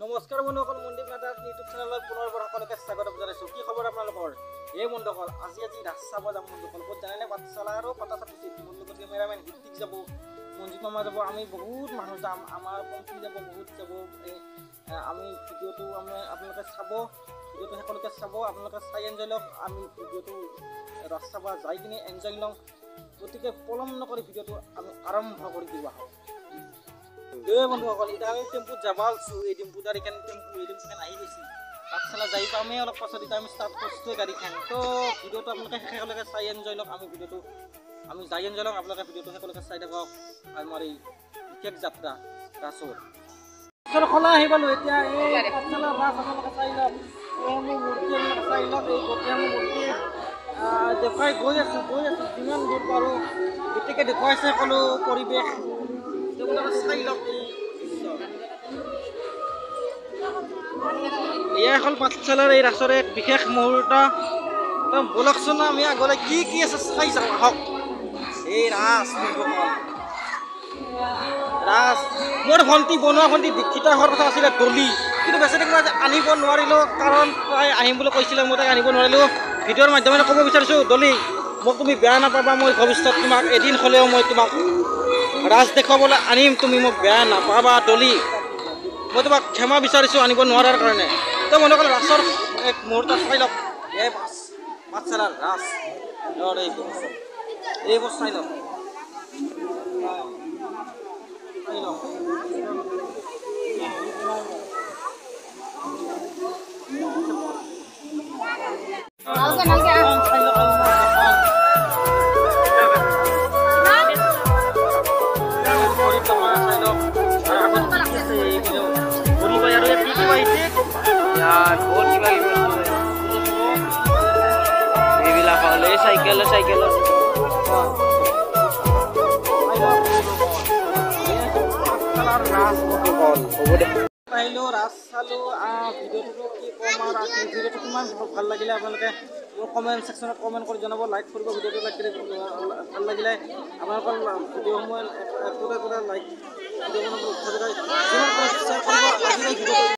নমস্কাৰ বন্ধুসকল, মনদীপ নাথৰ ইউটিউব চেনেলত পুনৰবাৰ সকলোকে স্বাগতম জনাইছোঁ। কি খবৰ আপোনালোকৰ? এই বন্ধুসকল, আজি ৰাস চাব যাম বন্ধুসকল। ক'ত জানেনে? পাঠশালা আৰু পাতাচাটুচিত। মোৰ লগত কেমেৰামেন হিত্তিক যাব, মঞ্জিত মামা যাব, আমি বহুত মানুহ যাম। আমাৰ পম্পী যাব, বহুত যাব। আমি ভিডিঅ'টো আপোনালোকে চাব, ভিডিঅ'টো সকলোকে চাব, আপোনালোকে চাই এনজয় লওক। আমি ভিডিঅ'টো ৰাস চাব যাই কিনে এনজয় লওঁ। গতিকে পলম নকৰি ভিডিঅ'টো আমি আৰম্ভ কৰি দিওঁ আহক। বন্ধুসকল, এতিয়া আমি টেম্পুত যাব আছোঁ। এই টেম্পুত আৰু এইখান টেম্পুখান আহি গৈছে। পাঠশালা যাই পামেই অলপ পাছত। এতিয়া আমি ষ্টাৰ্ট কৰিছোঁ গাড়ীখন। তো ভিডিঅ'টো আপোনালোকে শেষলৈকে চাই এনজয় লওক। আমি যাই এনজয় লওঁ। আপোনালোকে ভিডিঅ'টো শেষলৈকে চাই থাকক। আমাৰ এই বিশেষ যাত্ৰা ৰাসৰ খোলা আহি পালোঁ। এতিয়া এই পাঠশালা ৰাস আপোনালোকে চাই লওক। এই মোৰ মূৰ্তি আপোনালোকে চাই লওক। এই গোটেই মোৰ মূৰ্তি দেখুৱাই গৈ আছোঁ যিমান দূৰ পাৰোঁ। গতিকে দেখুৱাইছে সকলো পৰিৱেশ চাই লওক। এয়া হ'ল পাঠশালাৰ এই ৰাসৰ এক বিশেষ মুহূৰ্ত। বলকচোন আমি আগলৈ কি আছে চাই যাওঁ আহক। এই ৰাস মোৰ ভণ্টি দীক্ষিতা হোৱাৰ কথা আছিলে দলি, কিন্তু বেছিদিন মই আনিব নোৱাৰিলোঁ। কাৰণ তাই আহিম বুলি কৈছিলে, মই তাইক আনিব নোৱাৰিলোঁ। ভিডিঅ'ৰ মাধ্যমেৰে ক'ব বিচাৰিছোঁ, দলি মোক তুমি বেয়া নাপাবা। মই ভৱিষ্যত তোমাক এদিন হ'লেও মই তোমাক ৰাজ দেখুৱাবলৈ আনিম, তুমি মোক বেয়া নাপাবা দলি। মই তোমাক ক্ষমা বিচাৰিছোঁ আনিব নোৱাৰাৰ কাৰণে। তো বন্ধুসকল, ৰাসৰ এক মুহূৰ্ত চাই লওক। এই পাঠশালাৰ ৰাস এইবোৰ চাই লওক। চাইকেল ৰাস আহিলোঁ, ৰাস চালোঁ। ভিডিঅ'টো কি ক'ম আৰু ভিডিঅ'টো কিমান ভাল লাগিলে আপোনালোকে মোৰ কমেণ্ট ছেকশ্যনত কমেণ্ট কৰি জনাব। লাইক কৰিব, ভিডিঅ'টো লাইক কৰি ভাল লাগিলে আপোনালোকৰ ভিডিঅ'সমূহ একোটা লাইক ভিডিঅ' বনাবলৈ উৎসাহ যোগায়। যিমান পাৰে শ্বেয়াৰ কৰিব।